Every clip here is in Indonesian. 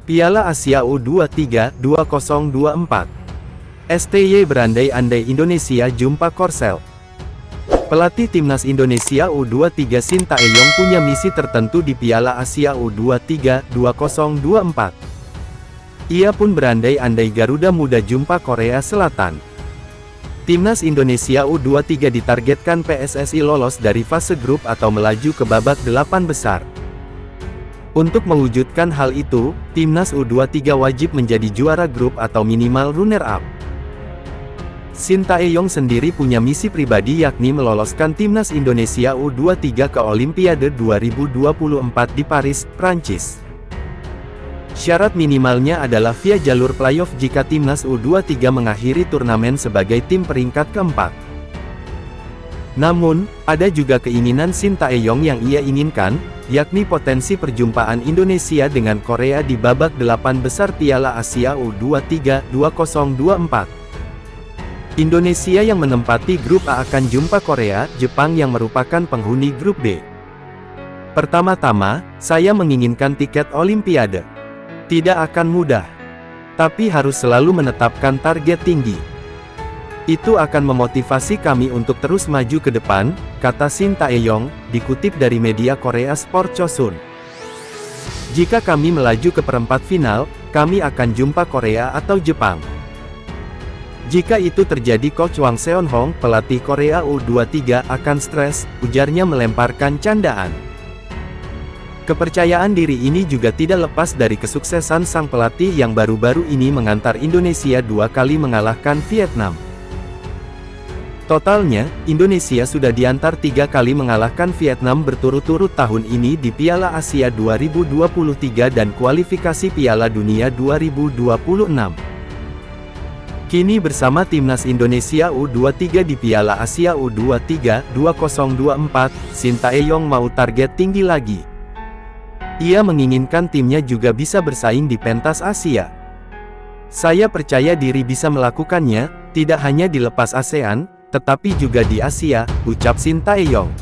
Piala Asia U23 2024. STY berandai-andai Indonesia jumpa Korsel. Pelatih Timnas Indonesia U23 Sintayong punya misi tertentu di Piala Asia U23 2024. Ia pun berandai-andai Garuda Muda jumpa Korea Selatan. Timnas Indonesia U23 ditargetkan PSSI lolos dari fase grup atau melaju ke babak 8 besar. Untuk mewujudkan hal itu, Timnas U23 wajib menjadi juara grup atau minimal runner-up. Sintayong sendiri punya misi pribadi yakni meloloskan Timnas Indonesia U23 ke Olimpiade 2024 di Paris, Prancis. Syarat minimalnya adalah via jalur playoff jika Timnas U23 mengakhiri turnamen sebagai tim peringkat keempat. Namun, ada juga keinginan Sintayong yang ia inginkan, yakni potensi perjumpaan Indonesia dengan Korea di babak 8 besar Piala Asia U23 2024. Indonesia yang menempati grup A akan jumpa Korea, Jepang yang merupakan penghuni grup B. Pertama-tama, saya menginginkan tiket Olimpiade. Tidak akan mudah. Tapi harus selalu menetapkan target tinggi. Itu akan memotivasi kami untuk terus maju ke depan, kata Sintayong, dikutip dari media Korea Sport Chosun. Jika kami melaju ke perempat final, kami akan jumpa Korea atau Jepang. Jika itu terjadi Coach Hwang Seon-hong, pelatih Korea U23 akan stres, ujarnya melemparkan candaan. Kepercayaan diri ini juga tidak lepas dari kesuksesan sang pelatih yang baru-baru ini mengantar Indonesia 2 kali mengalahkan Vietnam. Totalnya, Indonesia sudah diantar 3 kali mengalahkan Vietnam berturut-turut tahun ini di Piala Asia 2023 dan kualifikasi Piala Dunia 2026. Kini bersama Timnas Indonesia U23 di Piala Asia U23 2024, Sintayong mau target tinggi lagi. Ia menginginkan timnya juga bisa bersaing di pentas Asia. Saya percaya diri bisa melakukannya, tidak hanya di lepas ASEAN, tetapi juga di Asia, ucap Sintayong.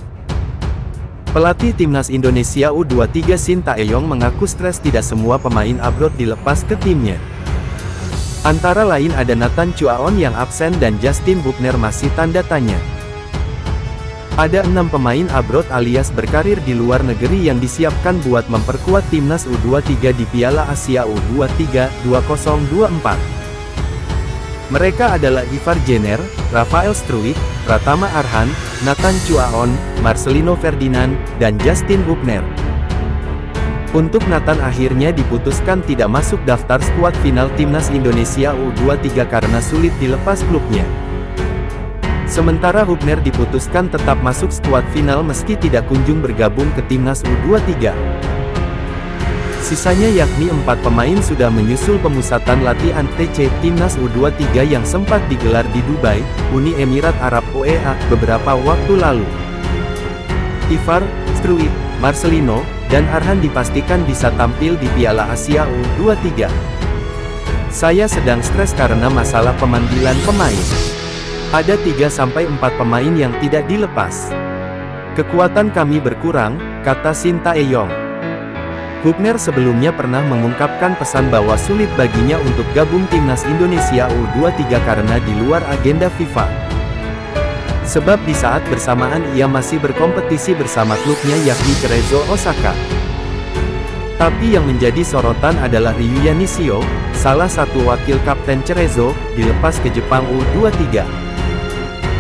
Pelatih Timnas Indonesia U23 Sintayong mengaku stres tidak semua pemain abroad dilepas ke timnya. Antara lain ada Nathan Chuaon yang absen dan Justin Bubner masih tanda tanya. Ada 6 pemain abroad alias berkarir di luar negeri yang disiapkan buat memperkuat Timnas U23 di Piala Asia U23 2024. Mereka adalah Ivar Jenner, Rafael Struijk, Pratama Arhan, Nathan Chuaon, Marcelino Ferdinand, dan Justin Bubner. Untuk Nathan akhirnya diputuskan tidak masuk daftar skuad final Timnas Indonesia U23 karena sulit dilepas klubnya. Sementara Hubner diputuskan tetap masuk skuad final meski tidak kunjung bergabung ke Timnas U23. Sisanya yakni 4 pemain sudah menyusul pemusatan latihan TC Timnas U23 yang sempat digelar di Dubai, Uni Emirat Arab OEA, beberapa waktu lalu. Ivar, Struijk, Marcelino, dan Arhan dipastikan bisa tampil di Piala Asia U23. Saya sedang stres karena masalah pemanggilan pemain. Ada 3-4 pemain yang tidak dilepas. Kekuatan kami berkurang, kata Sintayong. Hubner sebelumnya pernah mengungkapkan pesan bahwa sulit baginya untuk gabung Timnas Indonesia U23 karena di luar agenda FIFA. Sebab di saat bersamaan ia masih berkompetisi bersama klubnya yakni Cerezo Osaka. Tapi yang menjadi sorotan adalah Ryuya Nishio, salah satu wakil kapten Cerezo, dilepas ke Jepang U23.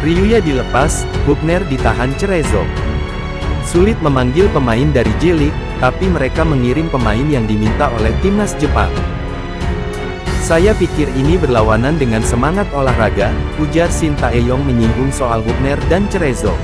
Ryuya dilepas, Hubner ditahan Cerezo. Sulit memanggil pemain dari J-League, tapi mereka mengirim pemain yang diminta oleh Timnas Jepang. Saya pikir ini berlawanan dengan semangat olahraga, ujar Sintayong menyinggung soal Hubner dan Cerezo.